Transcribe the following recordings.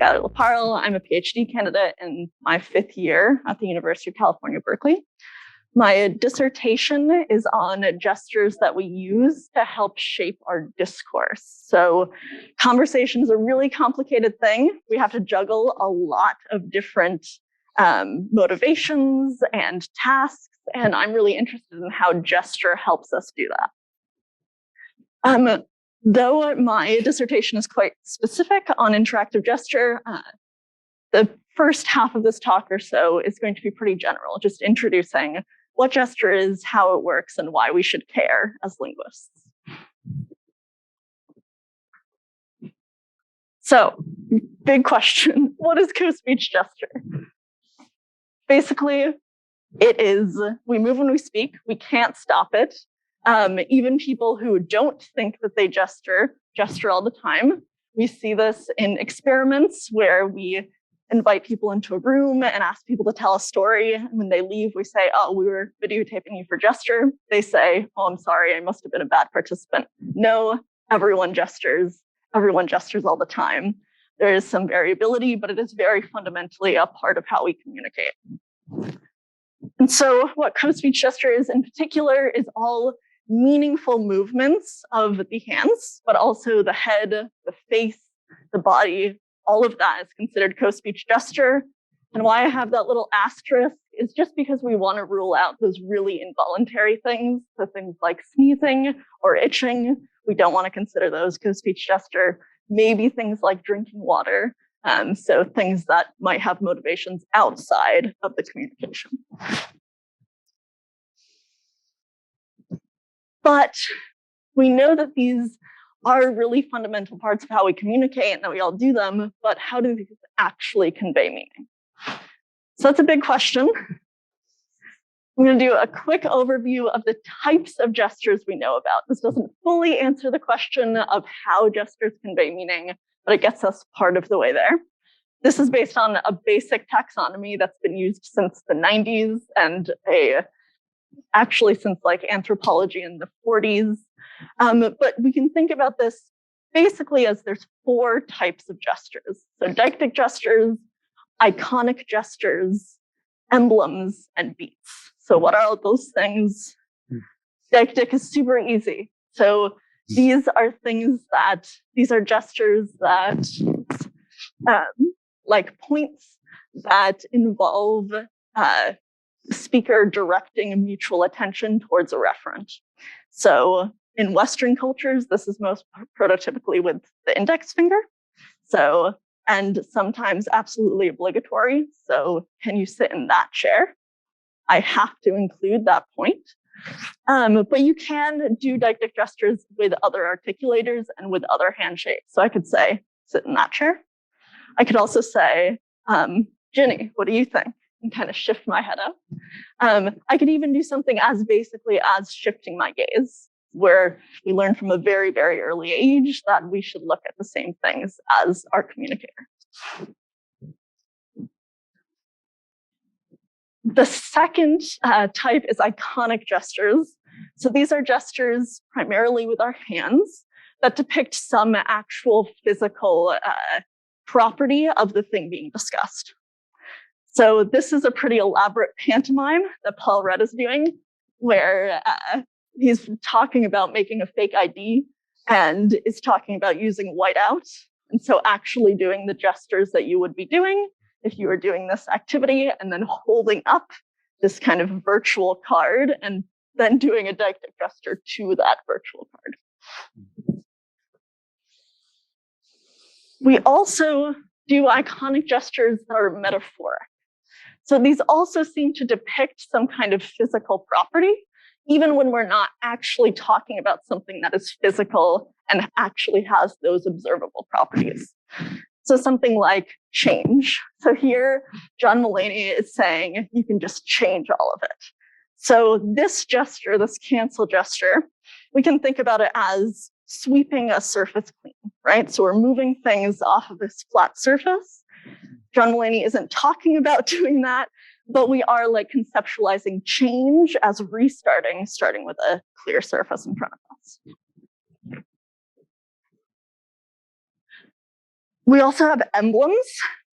Schuyler Laparle. I'm a PhD candidate in my 5th year at the University of California, Berkeley. My dissertation is on gestures that we use to help shape our discourse. So conversation is a really complicated thing. We have to juggle a lot of different motivations and tasks, and I'm really interested in how gesture helps us do that. Though my dissertation is quite specific on interactive gesture, the first half of this talk or so is going to be pretty general, just introducing what gesture is, how it works, and why we should care as linguists. So, big question, what is co-speech gesture? Basically, it is, we move when we speak, we can't stop it. Even people who don't think that they gesture all the time. We see this in experiments where we invite people into a room and ask people to tell a story. And when they leave, we say, oh, we were videotaping you for gesture. They say, oh, I'm sorry, I must have been a bad participant. No, everyone gestures all the time. There is some variability, but it is very fundamentally a part of how we communicate. And so what co-speech gesture is in particular is all meaningful movements of the hands, but also the head, the face, the body, all of that is considered co-speech gesture. And why I have that little asterisk is just because we want to rule out those really involuntary things. So things like sneezing or itching, we don't want to consider those co-speech gesture. Maybe things like drinking water. So things that might have motivations outside of the communication. But we know that these are really fundamental parts of how we communicate and that we all do them, but how do these actually convey meaning? So that's a big question. I'm going to do a quick overview of the types of gestures we know about. This doesn't fully answer the question of how gestures convey meaning, but it gets us part of the way there. This is based on a basic taxonomy that's been used since the 90s and actually since like anthropology in the 40s. But we can think about this basically as there's 4 types of gestures. So deictic gestures, iconic gestures, emblems, and beats. So what are all those things? Deictic is super easy. So these are gestures that like points that involve the speaker directing a mutual attention towards a referent. So in Western cultures, this is most prototypically with the index finger. So, and sometimes absolutely obligatory. So can you sit in that chair? I have to include that point. But you can do deictic gestures with other articulators and with other handshakes. So I could say, sit in that chair. I could also say, Ginny, what do you think? And kind of shift my head up. I could even do something as basically as shifting my gaze, where we learn from a very, very early age that we should look at the same things as our communicator. The second type is iconic gestures. So these are gestures primarily with our hands that depict some actual physical property of the thing being discussed. So this is a pretty elaborate pantomime that Paul Rudd is doing, where he's talking about making a fake ID and is talking about using whiteout. And so actually doing the gestures that you would be doing if you were doing this activity and then holding up this kind of virtual card and then doing a deictic gesture to that virtual card. We also do iconic gestures that are metaphoric. So these also seem to depict some kind of physical property, even when we're not actually talking about something that is physical and actually has those observable properties. So something like change. So here, John Mulaney is saying you can just change all of it. So this gesture, this cancel gesture, we can think about it as sweeping a surface clean, right? So we're moving things off of this flat surface. John Mulaney isn't talking about doing that, but we are like conceptualizing change as restarting, starting with a clear surface in front of us. We also have emblems.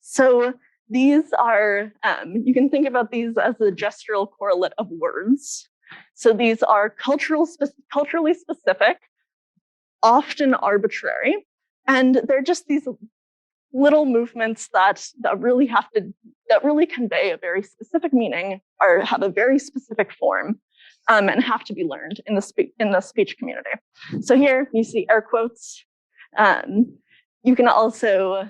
So these are, you can think about these as the gestural correlate of words. So these are culturally specific, often arbitrary, and they're just these little movements that really convey a very specific meaning or have a very specific form, and have to be learned in the speech community. So here you see air quotes. You can also,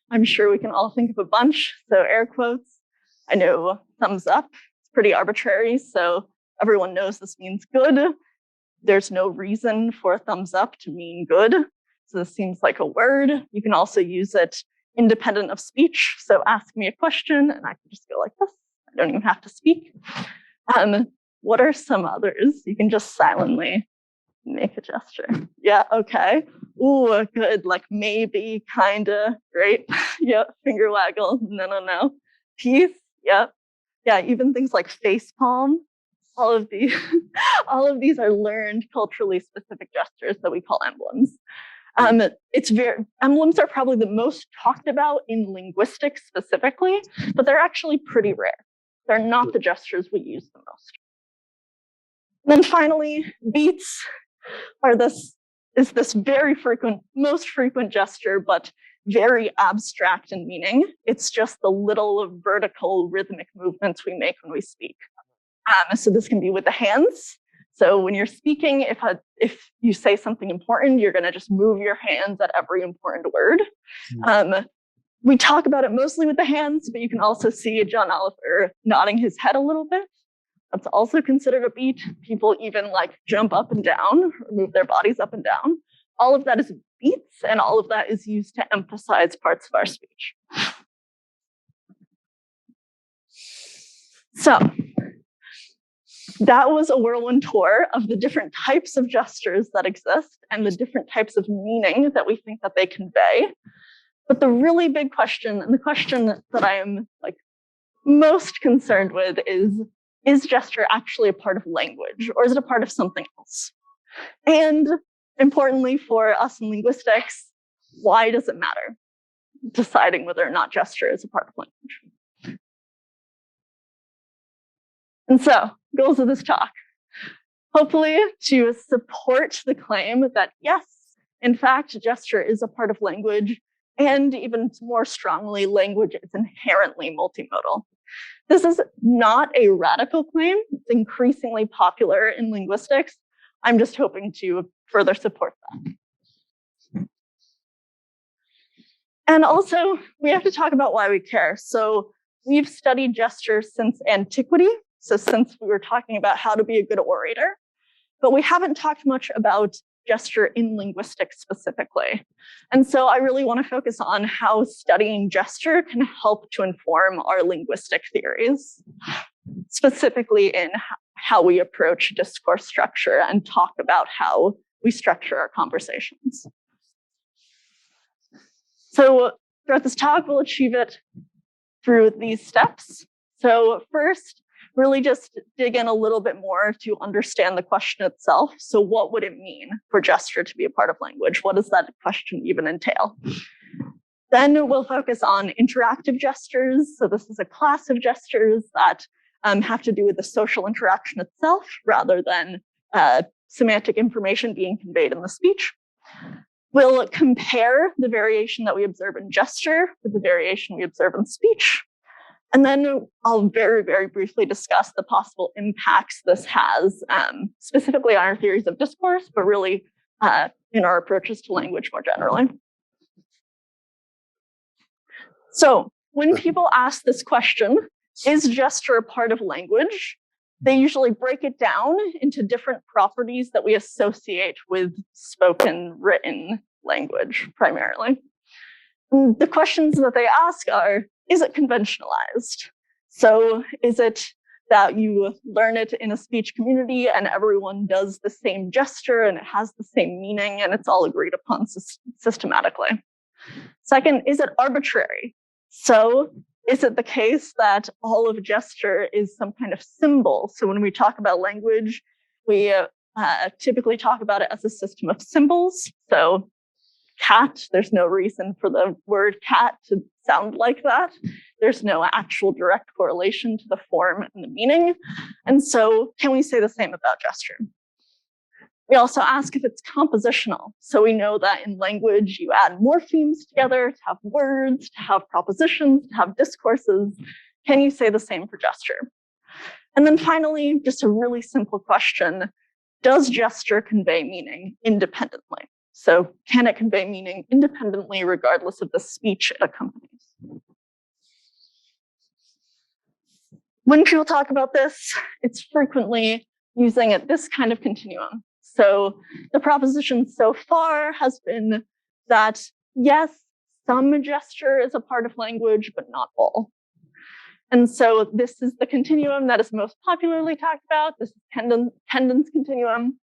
I'm sure we can all think of a bunch. So air quotes, I know thumbs up, it's pretty arbitrary. So everyone knows this means good. There's no reason for a thumbs up to mean good. So this seems like a word. You can also use it independent of speech. So ask me a question and I can just go like this. I don't even have to speak. What are some others? You can just silently make a gesture. Yeah, okay. Ooh, good. Like maybe, kinda, great. Yeah, finger waggle. No. Peace. Yep. Yeah, even things like face palm. All of these are learned culturally specific gestures that we call emblems. Emblems are probably the most talked about in linguistics specifically, but they're actually pretty rare. They're not the gestures we use the most. And then finally, beats are this very most frequent gesture, but very abstract in meaning. It's just the little vertical rhythmic movements we make when we speak. So this can be with the hands. So when you're speaking, if you say something important, you're going to just move your hands at every important word. We talk about it mostly with the hands, but you can also see John Oliver nodding his head a little bit. That's also considered a beat. People even like jump up and down, or move their bodies up and down. All of that is beats, and all of that is used to emphasize parts of our speech. So that was a whirlwind tour of the different types of gestures that exist and the different types of meaning that we think that they convey. But the really big question, and the question that I am like most concerned with is gesture actually a part of language, or is it a part of something else? And importantly for us in linguistics, why does it matter deciding whether or not gesture is a part of language? And so, goals of this talk, hopefully to support the claim that yes, in fact, gesture is a part of language, and even more strongly, language is inherently multimodal. This is not a radical claim. It's increasingly popular in linguistics. I'm just hoping to further support that. And also, we have to talk about why we care. So we've studied gesture since antiquity. So since we were talking about how to be a good orator, but we haven't talked much about gesture in linguistics specifically. And so I really want to focus on how studying gesture can help to inform our linguistic theories, specifically in how we approach discourse structure and talk about how we structure our conversations. So throughout this talk, we'll achieve it through these steps. So first, really just dig in a little bit more to understand the question itself. So what would it mean for gesture to be a part of language? What does that question even entail? Then we'll focus on interactive gestures. So this is a class of gestures that have to do with the social interaction itself rather than semantic information being conveyed in the speech. We'll compare the variation that we observe in gesture with the variation we observe in speech. And then I'll very, very briefly discuss the possible impacts this has, specifically on our theories of discourse, but really in our approaches to language more generally. So when people ask this question, is gesture a part of language? They usually break it down into different properties that we associate with spoken, written language, primarily. The questions that they ask are, is it conventionalized? So is it that you learn it in a speech community and everyone does the same gesture and it has the same meaning and it's all agreed upon systematically? Second, is it arbitrary? So is it the case that all of gesture is some kind of symbol? So when we talk about language, we typically talk about it as a system of symbols. So cat. There's no reason for the word cat to sound like that. There's no actual direct correlation to the form and the meaning. And so can we say the same about gesture? We also ask if it's compositional. So we know that in language, you add morphemes together to have words, to have propositions, to have discourses. Can you say the same for gesture? And then finally, just a really simple question. Does gesture convey meaning independently? So can it convey meaning independently regardless of the speech it accompanies? When people talk about this, it's frequently using this kind of continuum. So the proposition so far has been that, yes, some gesture is a part of language, but not all. And so this is the continuum that is most popularly talked about. This is Kendon's continuum.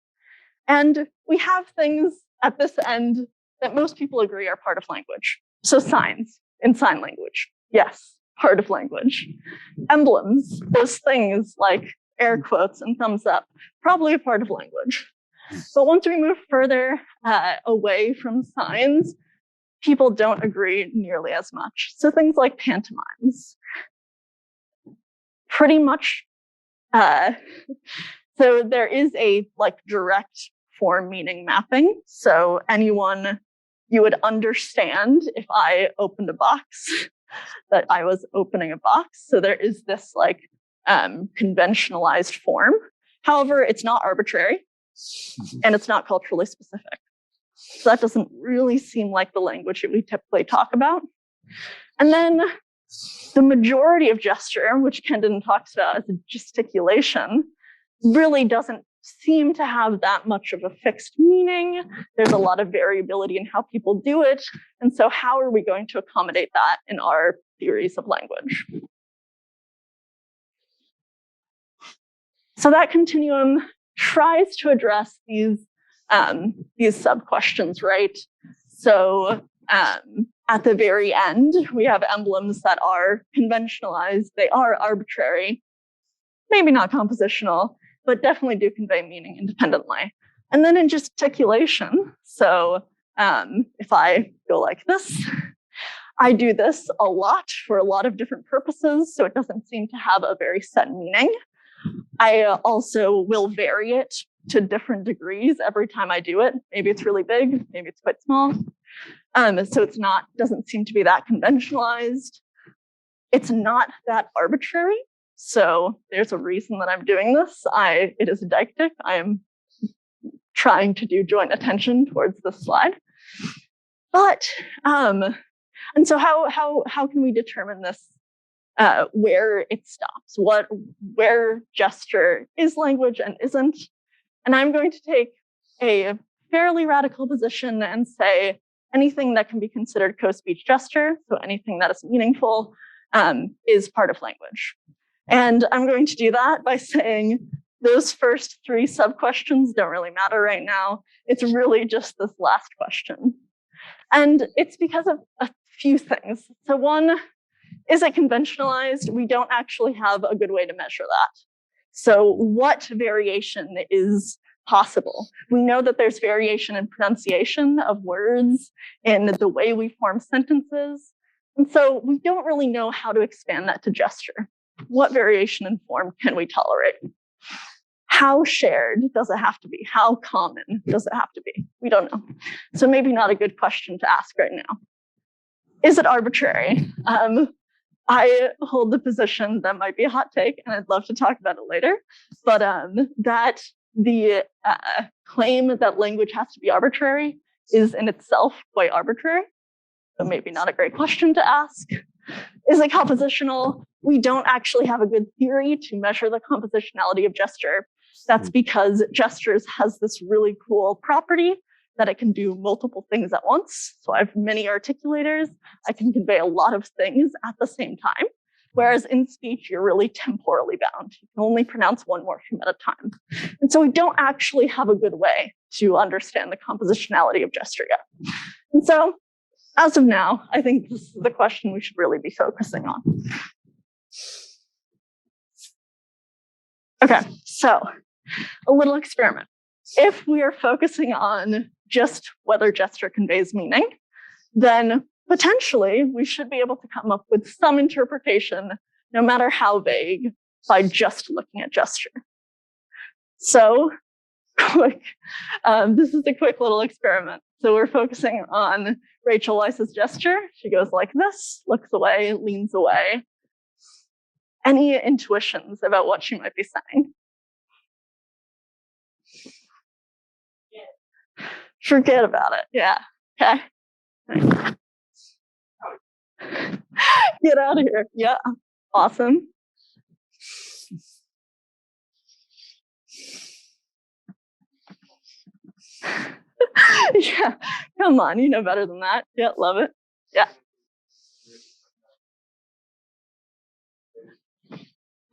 And we have things at this end that most people agree are part of language. So signs in sign language, yes, part of language. Emblems, those things like air quotes and thumbs up, probably a part of language. But once we move further away from signs, people don't agree nearly as much. So things like pantomimes, pretty much. So there is a direct form meaning mapping. So anyone, you would understand if I opened a box that I was opening a box. So there is this conventionalized form. However, it's not arbitrary and it's not culturally specific. So that doesn't really seem like the language that we typically talk about. And then the majority of gesture, which Kendon talks about as a gesticulation, really doesn't seem to have that much of a fixed meaning. There's a lot of variability in how people do it. And so how are we going to accommodate that in our theories of language? So that continuum tries to address these sub-questions, right? So at the very end, we have emblems that are conventionalized. They are arbitrary, maybe not compositional, but definitely do convey meaning independently. And then in gesticulation, so if I go like this, I do this a lot for a lot of different purposes, so it doesn't seem to have a very set meaning. I also will vary it to different degrees every time I do it. Maybe it's really big, maybe it's quite small. So it's doesn't seem to be that conventionalized. It's not that arbitrary. So there's a reason that I'm doing this. It is a deictic. I am trying to do joint attention towards this slide. But, and so how can we determine this, where it stops? Where gesture is language and isn't? And I'm going to take a fairly radical position and say anything that can be considered co-speech gesture, so anything that is meaningful, is part of language. And I'm going to do that by saying those first three sub-questions don't really matter right now. It's really just this last question. And it's because of a few things. So one, is it conventionalized? We don't actually have a good way to measure that. So what variation is possible? We know that there's variation in pronunciation of words, in the way we form sentences. And so we don't really know how to expand that to gesture. What variation in form can we tolerate? How shared does it have to be? How common does it have to be? We don't know. So maybe not a good question to ask right now. Is it arbitrary? I hold the position that might be a hot take, and I'd love to talk about it later, but that the claim that language has to be arbitrary is in itself quite arbitrary. So maybe not a great question to ask. Is it compositional? We don't actually have a good theory to measure the compositionality of gesture. That's because gestures has this really cool property that it can do multiple things at once. So I have many articulators. I can convey a lot of things at the same time. Whereas in speech, you're really temporally bound. You can only pronounce one morpheme at a time. And so we don't actually have a good way to understand the compositionality of gesture yet. And so as of now, I think this is the question we should really be focusing on. Okay, so a little experiment. If we are focusing on just whether gesture conveys meaning, then potentially we should be able to come up with some interpretation, no matter how vague, by just looking at gesture. So this is a quick little experiment. So we're focusing on Rachel Weiss's gesture. She goes like this, looks away, leans away. Any intuitions about what she might be saying? Forget about it. Yeah. Okay. Get out of here. Yeah. Awesome. Yeah. Come on. You know better than that. Yeah. Love it. Yeah.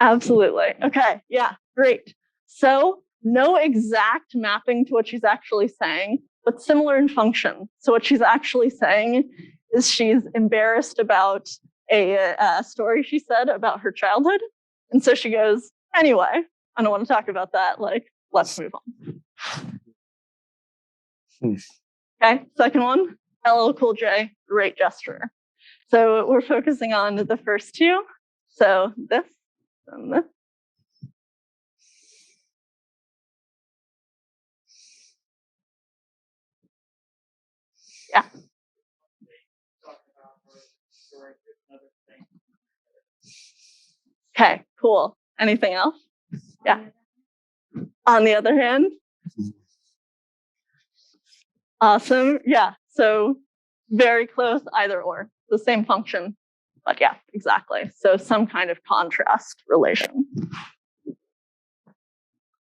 Absolutely. Okay. Yeah. Great. So no exact mapping to what she's actually saying, but similar in function. So what she's actually saying is she's embarrassed about a story she said about her childhood. And so she goes, anyway, I don't want to talk about that. Like, let's move on. Okay, second one, LL Cool J, great gesture. So we're focusing on the first two. So this and this. Yeah. Okay, cool. Anything else? Yeah. On the other hand, awesome. Yeah. So very close, either or, the same function. But yeah, exactly. So some kind of contrast relation.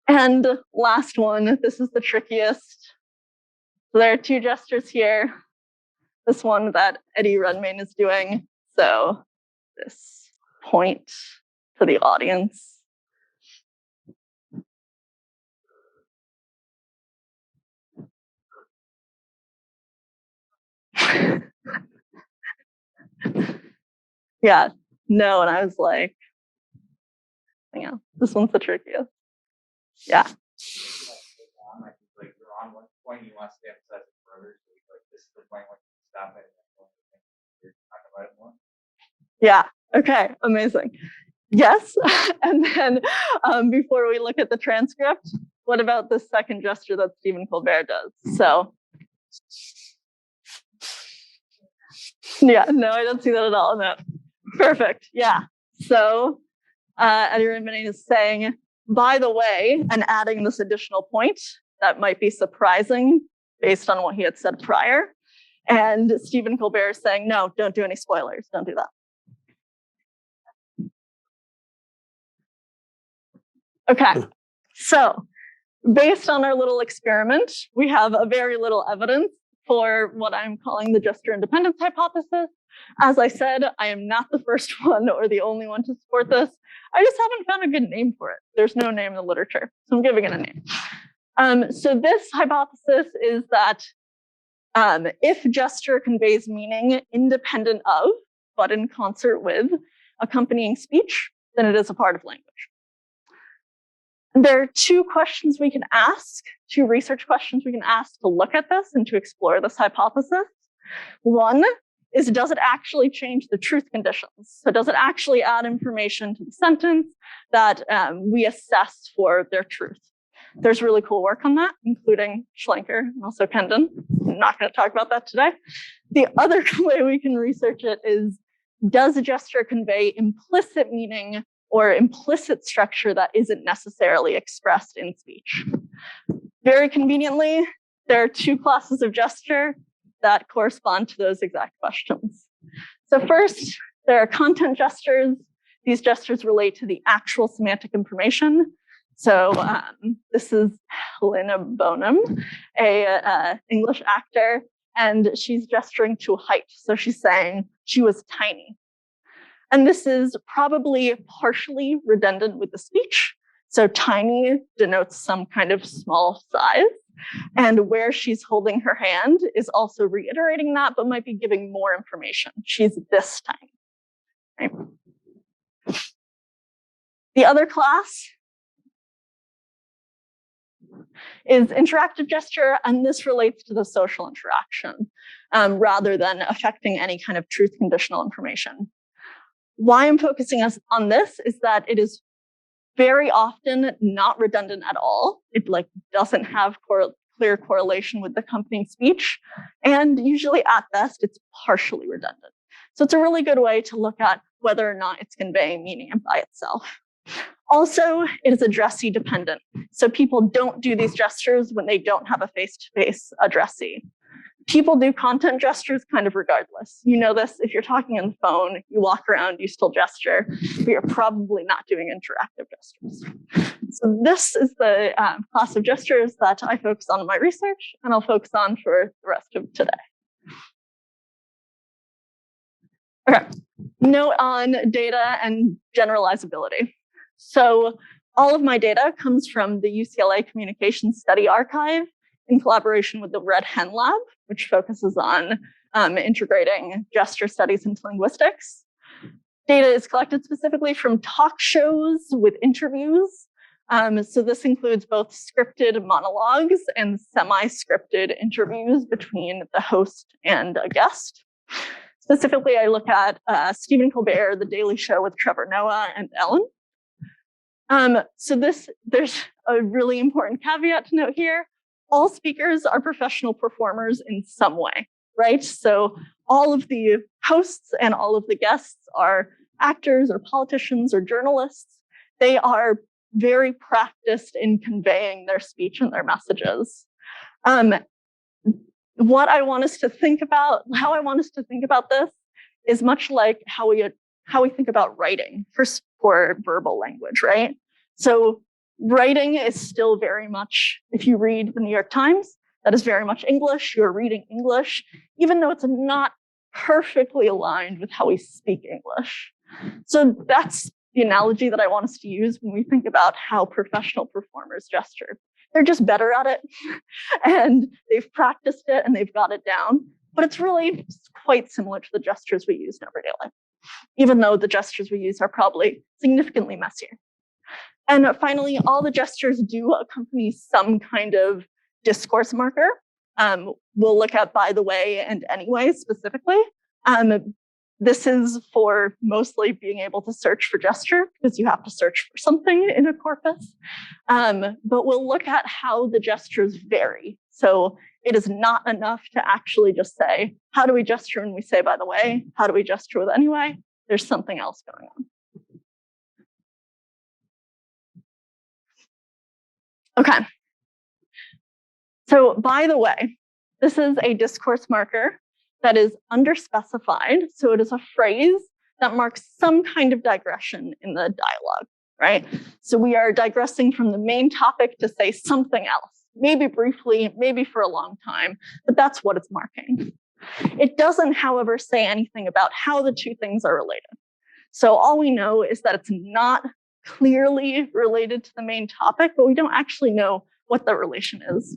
And last one, this is the trickiest. So there are two gestures here. This one that Eddie Redmayne is doing. So this point to the audience. Yeah, no, and I was like, yeah, this one's the trickiest. Yeah. Like you're on one point, you want to emphasize it further. So like this is the point when you stop it and you're talking about it more. Yeah. Okay. Amazing. Yes. And then before we look at the transcript, what about the second gesture that Stephen Colbert does? So yeah, no, I don't see that at all. No. Perfect. Yeah. So Eddie Redmayne is saying, by the way, and adding this additional point that might be surprising based on what he had said prior. And Stephen Colbert is saying, no, don't do any spoilers. Don't do that. Okay. So based on our little experiment, we have a very little evidence for what I'm calling the gesture independence hypothesis. As I said, I am not the first one or the only one to support this. I just haven't found a good name for it. There's no name in the literature, so I'm giving it a name. So this hypothesis is that if gesture conveys meaning independent of, but in concert with, accompanying speech, then it is a part of language. There are two questions we can ask, two research questions we can ask to look at this and to explore this hypothesis. One is, does it actually change the truth conditions? So does it actually add information to the sentence that we assess for their truth? There's really cool work on that, including Schuyler and also Kendon. I'm not going to talk about that today. The other way we can research it is, does a gesture convey implicit meaning or implicit structure that isn't necessarily expressed in speech? Very conveniently, there are two classes of gesture that correspond to those exact questions. So first, there are content gestures. These gestures relate to the actual semantic information. So this is Helena Bonham, a English actor, and she's gesturing to height. So she's saying she was tiny. And this is probably partially redundant with the speech. So tiny denotes some kind of small size. And where she's holding her hand is also reiterating that, but might be giving more information. She's this tiny. Right? The other class is interactive gesture, and this relates to the social interaction rather than affecting any kind of truth conditional information. Why I'm focusing us on this is that it is very often not redundant at all. It doesn't have clear correlation with the accompanying speech, and usually at best it's partially redundant. So it's a really good way to look at whether or not it's conveying meaning by itself. Also, it is addressee dependent. So people don't do these gestures when they don't have a face-to-face addressee. People do content gestures kind of regardless. You know this, if you're talking on the phone, you walk around, you still gesture, but you're probably not doing interactive gestures. So this is the class of gestures that I focus on in my research, and I'll focus on for the rest of today. Okay, note on data and generalizability. So all of my data comes from the UCLA Communication Study Archive in collaboration with the Red Hen Lab, which focuses on integrating gesture studies into linguistics. Data is collected specifically from talk shows with interviews. So this includes both scripted monologues and semi-scripted interviews between the host and a guest. Specifically, I look at Stephen Colbert, The Daily Show with Trevor Noah, and Ellen. So there's a really important caveat to note here. All speakers are professional performers in some way, right? So all of the hosts and all of the guests are actors or politicians or journalists. They are very practiced in conveying their speech and their messages. What I want us to think about, how I want us to think about this is much like how we think about writing for verbal language, right? So writing is still very much, if you read the New York Times, that is very much English. You're reading English, even though it's not perfectly aligned with how we speak English. So that's the analogy that I want us to use when we think about how professional performers gesture. They're just better at it, and they've practiced it, and they've got it down. But it's really quite similar to the gestures we use in everyday life, even though the gestures we use are probably significantly messier. And finally, all the gestures do accompany some kind of discourse marker. We'll look at by the way and anyway specifically. This is for mostly being able to search for gesture, because you have to search for something in a corpus. But we'll look at how the gestures vary. So it is not enough to actually just say, how do we gesture when we say by the way? How do we gesture with anyway? There's something else going on. Okay. So by the way, this is a discourse marker that is underspecified. So it is a phrase that marks some kind of digression in the dialogue, right? So we are digressing from the main topic to say something else, maybe briefly, maybe for a long time, but that's what it's marking. It doesn't, however, say anything about how the two things are related. So all we know is that it's not clearly related to the main topic, but we don't actually know what the relation is.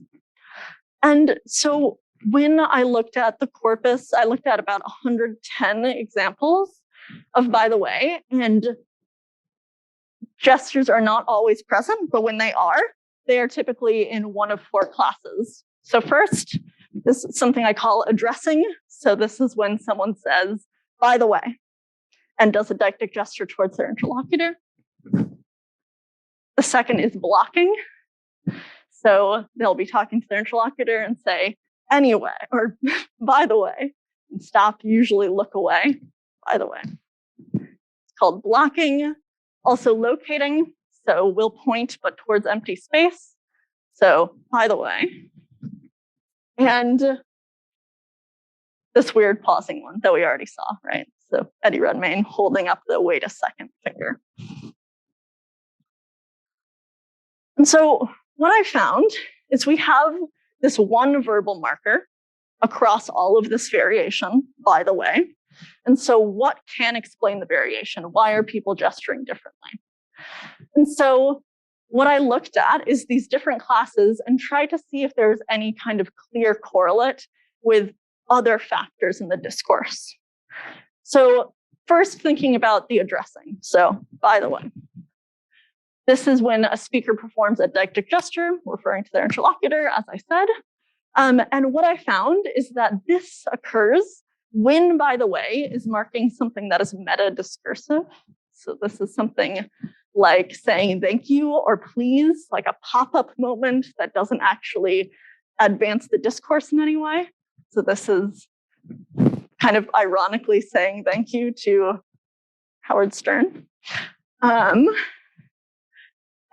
And so when I looked at the corpus, I looked at about 110 examples of by the way, and gestures are not always present, but when they are typically in one of four classes. So first, this is something I call addressing. So this is when someone says, by the way, and does a deictic gesture towards their interlocutor. The second is blocking. So they'll be talking to their interlocutor and say, anyway, or by the way, and stop, usually look away, by the way. It's called blocking. Also locating. So we'll point, but towards empty space. So by the way. And this weird pausing one that we already saw, right? So Eddie Redmayne holding up the wait a second finger. And so what I found is we have this one verbal marker across all of this variation, by the way. And so what can explain the variation? Why are people gesturing differently? And so what I looked at is these different classes and tried to see if there's any kind of clear correlate with other factors in the discourse. So first thinking about the addressing. So by the way. This is when a speaker performs a deictic gesture, referring to their interlocutor, as I said. And what I found is that this occurs when, by the way, is marking something that is meta-discursive. So this is something like saying thank you or please, like a pop-up moment that doesn't actually advance the discourse in any way. So this is kind of ironically saying thank you to Howard Stern.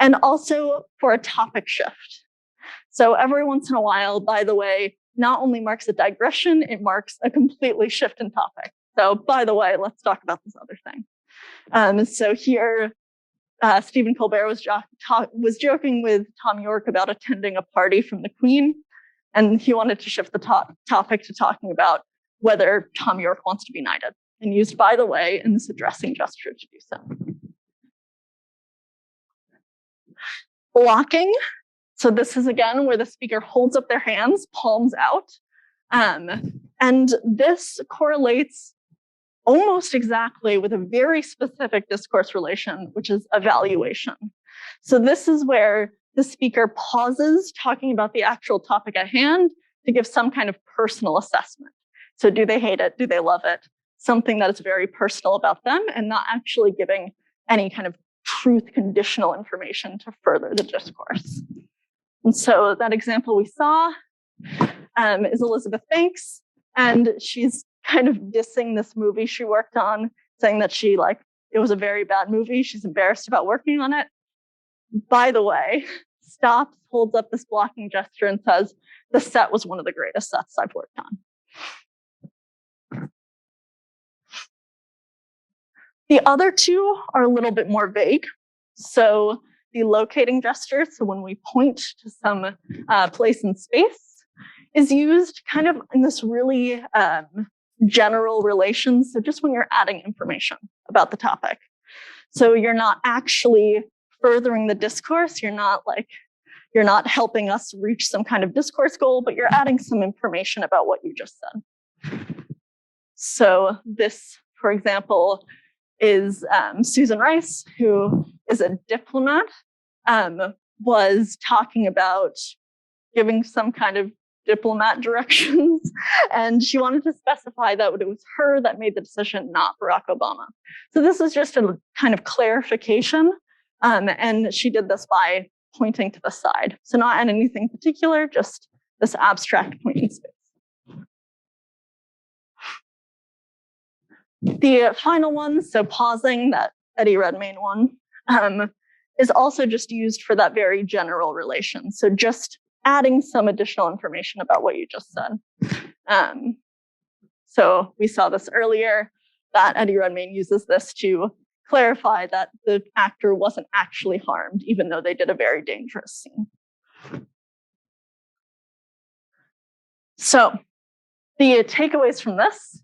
And also for a topic shift. So every once in a while, by the way, not only marks a digression, it marks a completely shift in topic. So by the way, let's talk about this other thing. So here, Stephen Colbert was joking with Tom York about attending a party from the Queen, and he wanted to shift the topic to talking about whether Tom York wants to be knighted, and used by the way in this addressing gesture to do so. Blocking. So this is again where the speaker holds up their hands, palms out. And this correlates almost exactly with a very specific discourse relation, which is evaluation. So this is where the speaker pauses talking about the actual topic at hand to give some kind of personal assessment. So do they hate it? Do they love it? Something that is very personal about them and not actually giving any kind of truth conditional information to further the discourse. And so that example we saw is Elizabeth Banks, and she's kind of dissing this movie she worked on, saying that it was a very bad movie. She's embarrassed about working on it. By the way, stops, holds up this blocking gesture and says, the set was one of the greatest sets I've worked on. The other two are a little bit more vague. So the locating gesture, so when we point to some place in space, is used kind of in this really general relation. So just when you're adding information about the topic. So you're not actually furthering the discourse. You're not helping us reach some kind of discourse goal, but you're adding some information about what you just said. So this, for example, is Susan Rice, who is a diplomat, was talking about giving some kind of diplomat directions, and she wanted to specify that it was her that made the decision, not Barack Obama. So this is just a kind of clarification, and she did this by pointing to the side. So not at anything particular, just this abstract pointing space. The final one, so pausing, that Eddie Redmayne one, is also just used for that very general relation. So just adding some additional information about what you just said. So we saw this earlier, that Eddie Redmayne uses this to clarify that the actor wasn't actually harmed, even though they did a very dangerous scene. So the takeaways from this.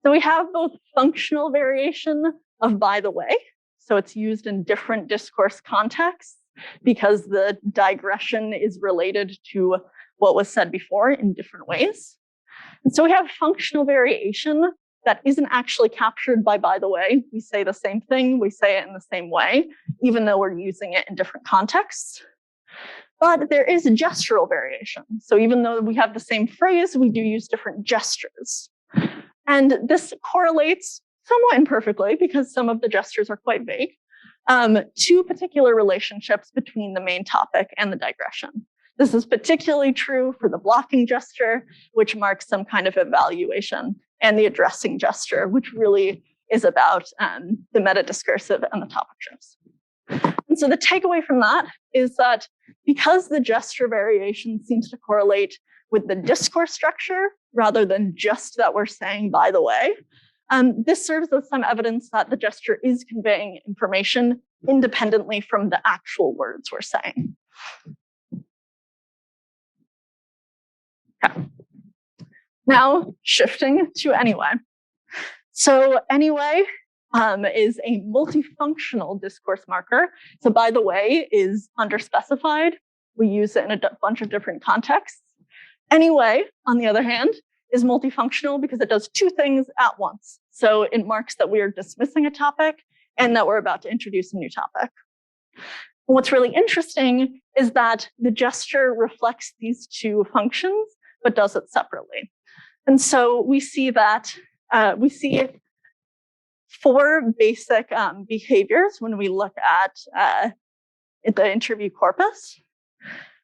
So we have both functional variation of by the way, so it's used in different discourse contexts because the digression is related to what was said before in different ways. And so we have functional variation that isn't actually captured by the way. We say the same thing, we say it in the same way, even though we're using it in different contexts. But there is a gestural variation. So even though we have the same phrase, we do use different gestures. And this correlates somewhat imperfectly because some of the gestures are quite vague to particular relationships between the main topic and the digression. This is particularly true for the blocking gesture, which marks some kind of evaluation, and the addressing gesture, which really is about the meta-discursive and the topic shifts. And so the takeaway from that is that because the gesture variation seems to correlate with the discourse structure, rather than just that we're saying by the way, this serves as some evidence that the gesture is conveying information independently from the actual words we're saying. Okay. Now, shifting to anyway. So anyway is a multifunctional discourse marker. So by the way is underspecified. We use it in a bunch of different contexts. Anyway, on the other hand, is multifunctional because it does two things at once. So it marks that we are dismissing a topic and that we're about to introduce a new topic. What's really interesting is that the gesture reflects these two functions, but does it separately. And so we see that we see four basic behaviors when we look at the interview corpus.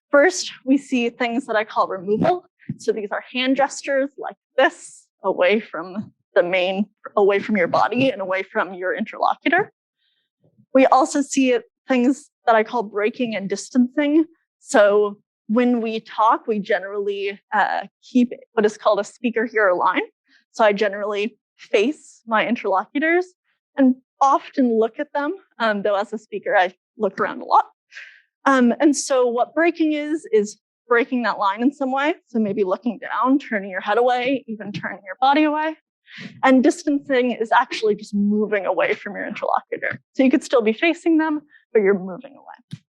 First, we see things that I call removal. So these are hand gestures like this, away from your body and away from your interlocutor. We also see things that I call breaking and distancing. So when we talk, we generally keep what is called a speaker-hearer line. So I generally face my interlocutors and often look at them, though as a speaker, I look around a lot. And so what breaking is breaking that line in some way. So maybe looking down, turning your head away, even turning your body away. And distancing is actually just moving away from your interlocutor. So you could still be facing them, but you're moving away.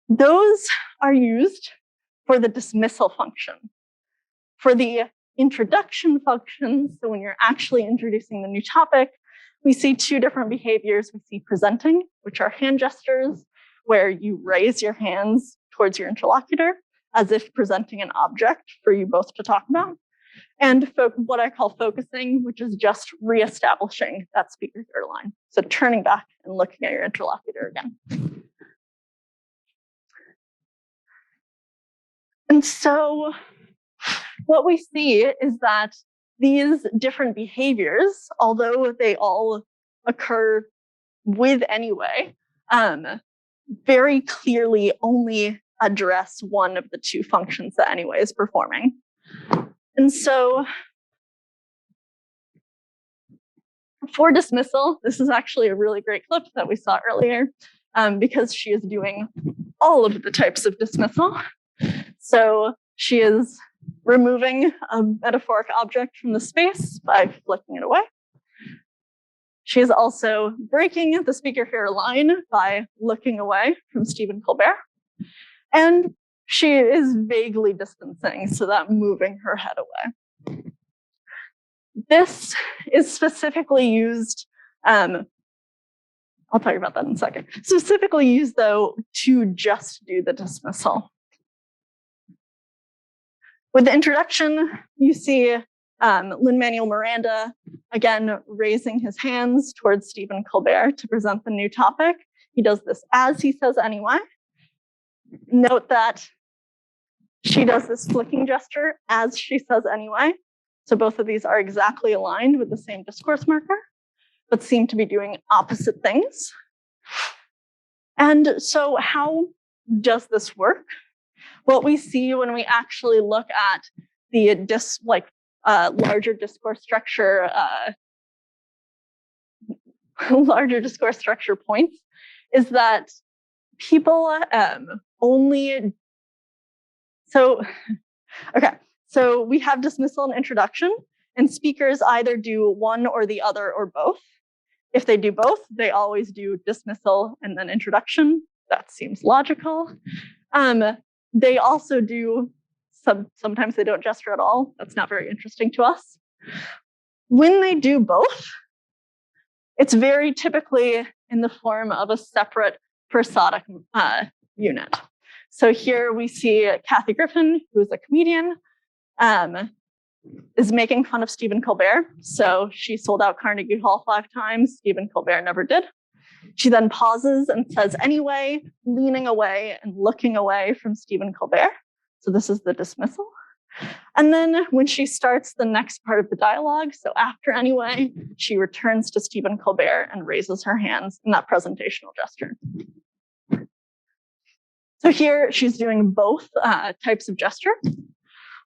Those are used for the dismissal function. For the introduction function, so when you're actually introducing the new topic, we see two different behaviors. We see presenting, which are hand gestures, where you raise your hands towards your interlocutor as if presenting an object for you both to talk about. And what I call focusing, which is just reestablishing that speaker-hearer line. So turning back and looking at your interlocutor again. And so what we see is that these different behaviors, although they all occur with anyway, very clearly only address one of the two functions that anyway is performing. And so for dismissal, this is actually a really great clip that we saw earlier because she is doing all of the types of dismissal. So she is removing a metaphoric object from the space by flicking it away. She is also breaking the speaker-hearer line by looking away from Stephen Colbert. And she is vaguely distancing, so that moving her head away. This is specifically used, I'll talk about that in a second, specifically used, though, to just do the dismissal. With the introduction, you see Lin-Manuel Miranda, again, raising his hands towards Stephen Colbert to present the new topic. He does this as he says anyway. Note that she does this flicking gesture as she says anyway. So both of these are exactly aligned with the same discourse marker, but seem to be doing opposite things. And so how does this work? What we see when we actually look at the larger discourse structure, larger discourse structure points is that people so we have dismissal and introduction, and speakers either do one or the other or both. If they do both, they always do dismissal and then introduction. That seems logical. They also do sometimes they don't gesture at all. That's not very interesting to us. When they do both, it's very typically in the form of a separate prosodic unit. So here we see Kathy Griffin, who is a comedian, is making fun of Stephen Colbert. So she sold out Carnegie Hall 5 times. Stephen Colbert never did. She then pauses and says anyway, leaning away and looking away from Stephen Colbert. So this is the dismissal. And then when she starts the next part of the dialogue, so after anyway, she returns to Stephen Colbert and raises her hands in that presentational gesture. So here she's doing both types of gesture.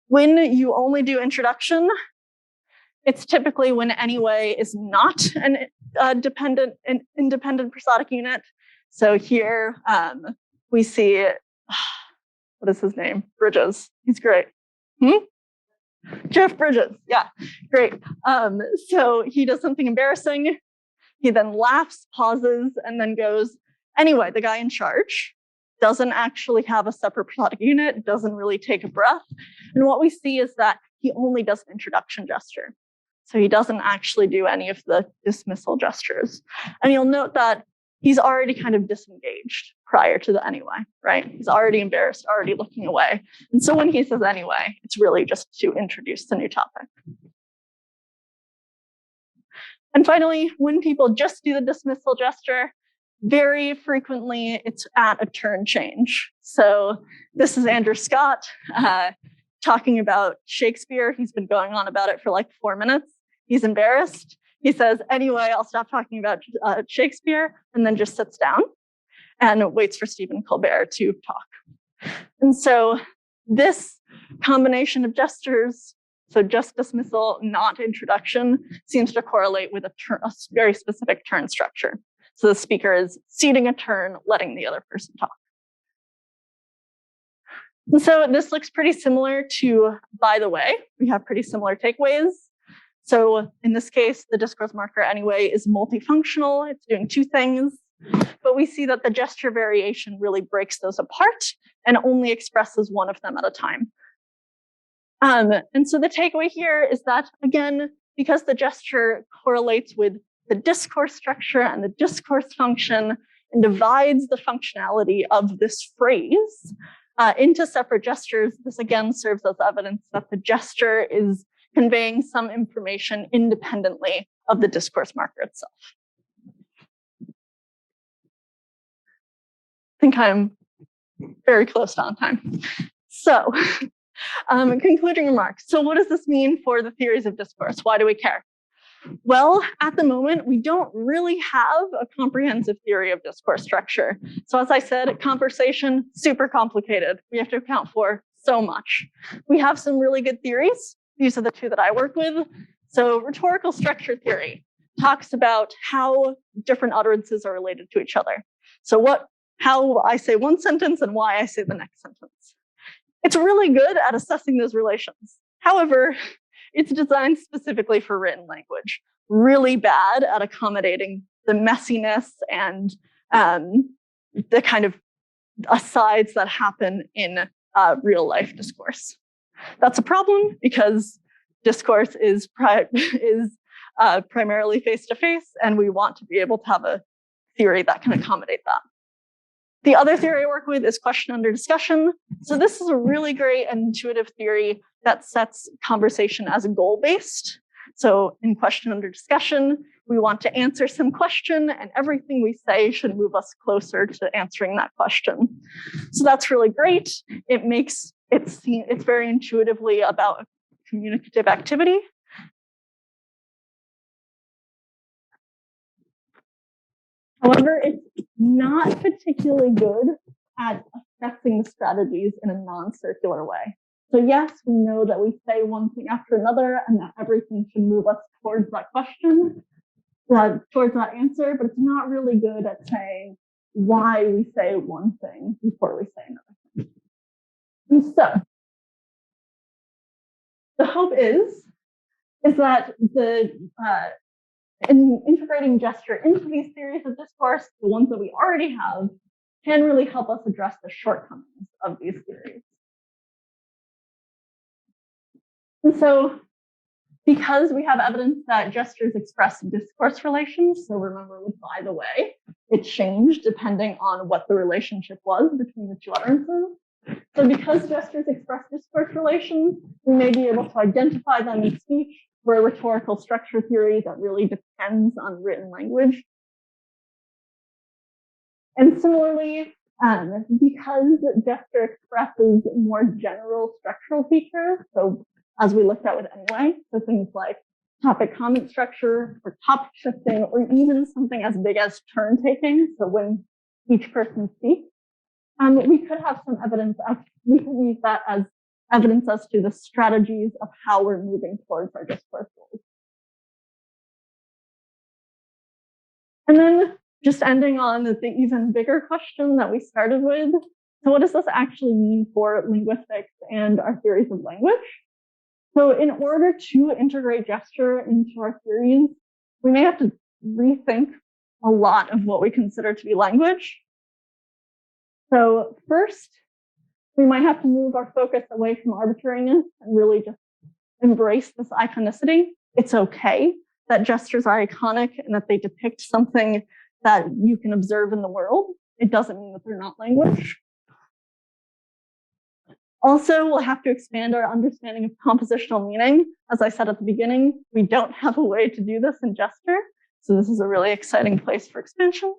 When you only do introduction, it's typically when anyway is not an independent prosodic unit. So here we see, what is his name? Bridges. He's great. Jeff Bridges. Yeah, great. So he does something embarrassing. He then laughs, pauses, and then goes, anyway, the guy in charge doesn't actually have a separate prosodic unit, doesn't really take a breath. And what we see is that he only does an introduction gesture. So he doesn't actually do any of the dismissal gestures. And you'll note that he's already kind of disengaged prior to the anyway, right? He's already embarrassed, already looking away. And so when he says anyway, it's really just to introduce the new topic. And finally, when people just do the dismissal gesture, very frequently it's at a turn change. So this is Andrew Scott talking about Shakespeare. He's been going on about it for like 4 minutes. He's embarrassed. He says, anyway, I'll stop talking about Shakespeare, and then just sits down and waits for Stephen Colbert to talk. And so this combination of gestures, so just dismissal, not introduction, seems to correlate with a very specific turn structure. So the speaker is ceding a turn, letting the other person talk. And so this looks pretty similar to, by the way, we have pretty similar takeaways. So in this case, the discourse marker anyway is multifunctional. It's doing 2 things, but we see that the gesture variation really breaks those apart and only expresses one of them at a time. And so the takeaway here is that, again, because the gesture correlates with the discourse structure and the discourse function and divides the functionality of this phrase into separate gestures, this again serves as evidence that the gesture is conveying some information independently of the discourse marker itself. I think I'm very close to on time. So, concluding remarks. So what does this mean for the theories of discourse? Why do we care? Well, at the moment, we don't really have a comprehensive theory of discourse structure. So as I said, conversation, super complicated. We have to account for so much. We have some really good theories. These are the 2 that I work with. So rhetorical structure theory talks about how different utterances are related to each other. So how I say one sentence and why I say the next sentence. It's really good at assessing those relations. However, it's designed specifically for written language, really bad at accommodating the messiness and the kind of asides that happen in real life discourse. That's a problem because discourse is primarily face-to-face, and we want to be able to have a theory that can accommodate that. The other theory I work with is question under discussion. So this is a really great and intuitive theory that sets conversation as goal-based. So in question under discussion, we want to answer some question, and everything we say should move us closer to answering that question. So that's really great. It's very intuitively about communicative activity. However, it's not particularly good at assessing the strategies in a non-circular way. So yes, we know that we say one thing after another and that everything should move us towards that question, towards that answer, but it's not really good at saying why we say one thing before we say another thing. And so the hope is that in integrating gesture into these theories of discourse, the ones that we already have, can really help us address the shortcomings of these theories. And so, because we have evidence that gestures express discourse relations, so remember with by the way, it changed depending on what the relationship was between the 2 utterances. So because gestures express discourse relations, we may be able to identify them in speech for a rhetorical structure theory that really depends on written language. And similarly, because gesture expresses more general structural features, so as we looked at with anyway, so things like topic comment structure or topic shifting, or even something as big as turn taking, so when each person speaks, we could have some evidence, we could use that as evidence as to the strategies of how we're moving towards our discourse goals. And then just ending on the even bigger question that we started with. So what does this actually mean for linguistics and our theories of language? So in order to integrate gesture into our theories, we may have to rethink a lot of what we consider to be language. So first, we might have to move our focus away from arbitrariness and really just embrace this iconicity. It's okay that gestures are iconic and that they depict something that you can observe in the world. It doesn't mean that they're not language. Also, we'll have to expand our understanding of compositional meaning. As I said at the beginning, we don't have a way to do this in gesture. So this is a really exciting place for expansion.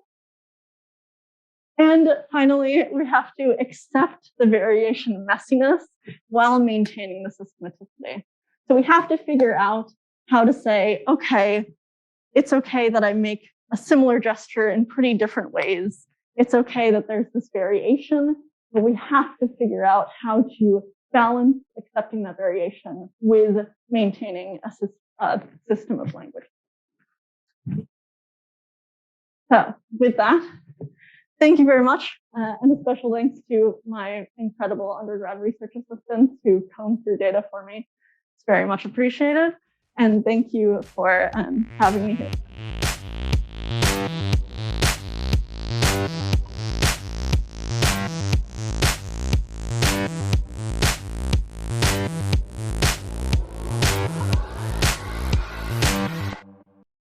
And finally, we have to accept the variation messiness while maintaining the systematicity. So we have to figure out how to say, okay, it's okay that I make a similar gesture in pretty different ways. It's okay that there's this variation, but we have to figure out how to balance accepting that variation with maintaining a system of language. So with that, thank you very much. And a special thanks to my incredible undergrad research assistants who combed through data for me. It's very much appreciated. And thank you for having me here.